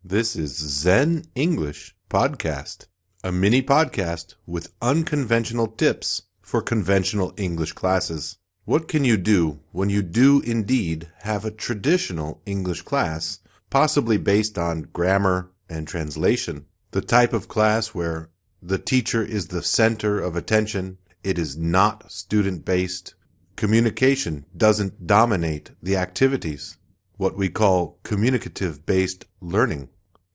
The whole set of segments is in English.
This is Zen English Podcast, a mini podcast with unconventional tips for conventional English classes. What can you do when you do indeed have a traditional English class, possibly based on grammar and translation? The type of class where the teacher is the center of attention, it is not student-based, communication doesn't dominate the activities, what we call communicative-based learning,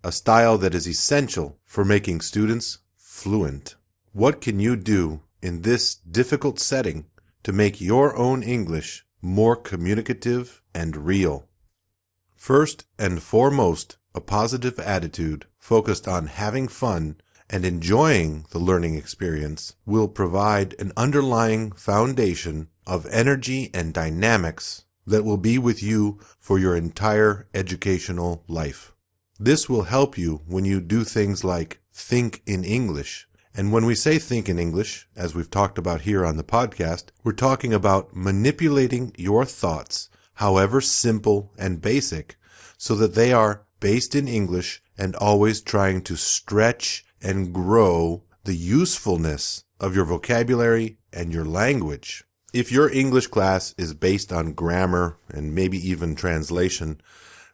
a style that is essential for making students fluent. What can you do in this difficult setting to make your own English more communicative and real? First and foremost, a positive attitude focused on having fun and enjoying the learning experience will provide an underlying foundation of energy and dynamics that will be with you for your entire educational life. This will help you when you do things like think in English. And when we say think in English, as we've talked about here on the podcast, we're talking about manipulating your thoughts, however simple and basic, so that they are based in English and always trying to stretch and grow the usefulness of your vocabulary and your language. If your English class is based on grammar and maybe even translation,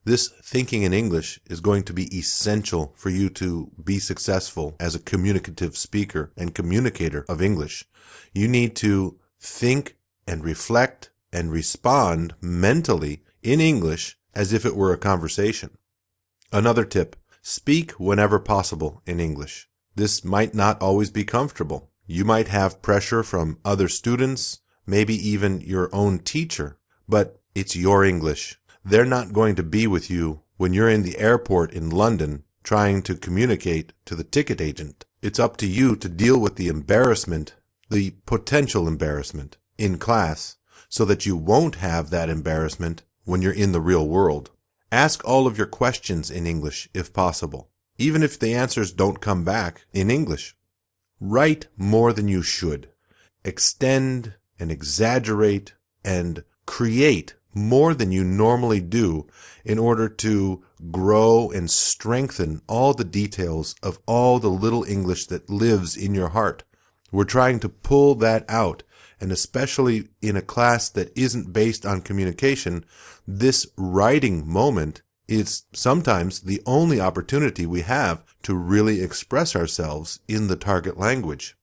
this thinking in English is going to be essential for you to be successful as a communicative speaker and communicator of English. You need to think and reflect and respond mentally in English as if it were a conversation. Another tip, speak whenever possible in English. This might not always be comfortable. You might have pressure from other students, maybe even your own teacher, but it's your English. They're not going to be with you when you're in the airport in London trying to communicate to the ticket agent. It's up to you to deal with the embarrassment, the potential embarrassment in class, so that you won't have that embarrassment when you're in the real world. Ask all of your questions in English if possible, even if the answers don't come back in English. Write more than you should. Extend and exaggerate and create more than you normally do in order to grow and strengthen all the details of all the little English that lives in your heart. We're trying to pull that out, and especially in a class that isn't based on communication, this writing moment is sometimes the only opportunity we have to really express ourselves in the target language.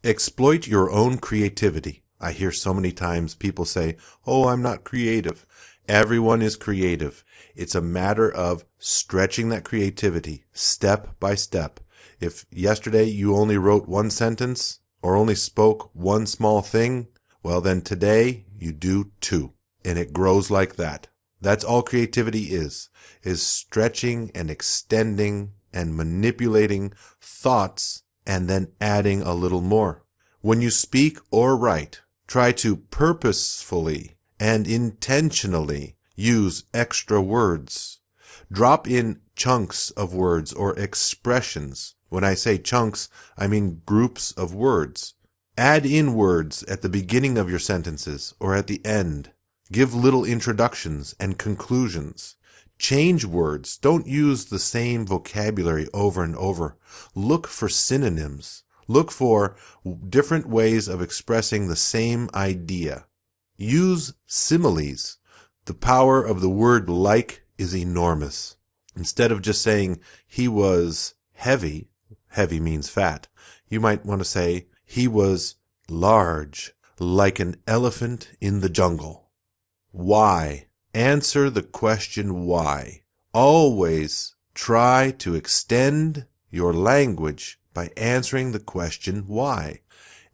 Exploit your own creativity. I hear so many times people say, "Oh, I'm not creative." Everyone is creative. It's a matter of stretching that creativity step by step. If yesterday you only wrote one sentence or only spoke one small thing, well then today you do two, and it grows like that. That's all creativity is stretching and extending and manipulating thoughts and then adding a little more. When you speak or write, try to purposefully and intentionally use extra words. Drop in chunks of words or expressions. When I say chunks, I mean groups of words. Add in words at the beginning of your sentences or at the end. Give little introductions and conclusions. Change words. Don't use the same vocabulary over and over. Look for synonyms. Look for different ways of expressing the same idea. Use similes. The power of the word like is enormous. Instead of just saying he was heavy, heavy means fat, you might want to say he was large, like an elephant in the jungle. Why? Answer the question why. Always try to extend your language by answering the question why.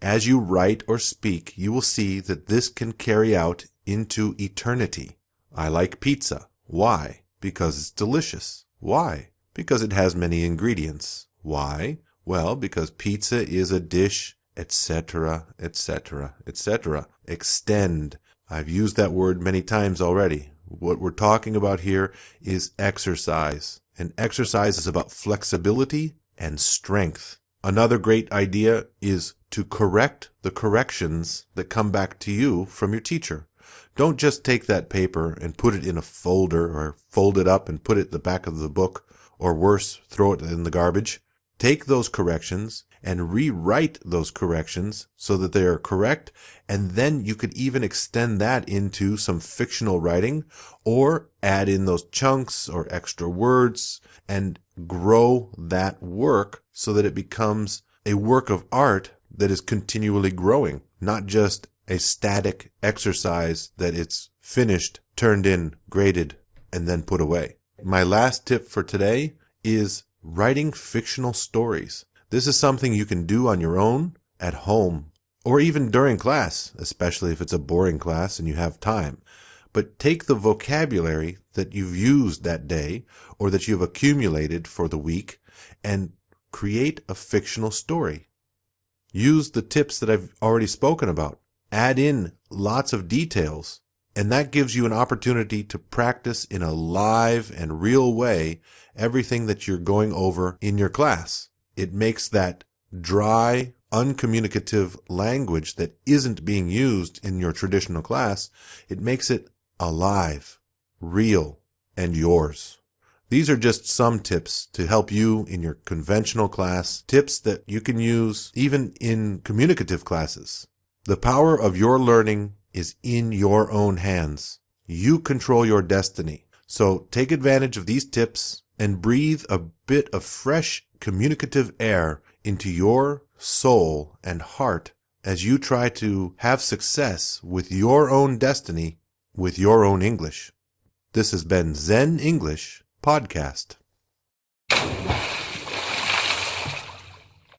As you write or speak, you will see that this can carry out into eternity. I like pizza. Why? Because it's delicious. Why? Because it has many ingredients. Why? Well, because pizza is a dish, etc., etc., etc. Extend. I've used that word many times already. What we're talking about here is exercise. And exercise is about flexibility and strength. Another great idea is to correct the corrections that come back to you from your teacher. Don't just take that paper and put it in a folder or fold it up and put it at the back of the book or worse, throw it in the garbage. Take those corrections and rewrite those corrections so that they are correct, and then you could even extend that into some fictional writing or add in those chunks or extra words and grow that work so that it becomes a work of art that is continually growing, not just a static exercise that it's finished, turned in, graded, and then put away. My last tip for today is writing fictional stories. This is something you can do on your own, at home, or even during class, especially if it's a boring class and you have time. But take the vocabulary that you've used that day or that you've accumulated for the week and create a fictional story. Use the tips that I've already spoken about. Add in lots of details, and that gives you an opportunity to practice in a live and real way everything that you're going over in your class. It makes that dry, uncommunicative language that isn't being used in your traditional class, it makes it alive, real, and yours. These are just some tips to help you in your conventional class, tips that you can use even in communicative classes. The power of your learning is in your own hands. You control your destiny. So take advantage of these tips and breathe a bit of fresh communicative air into your soul and heart as you try to have success with your own destiny, with your own English. This has been Zen English Podcast.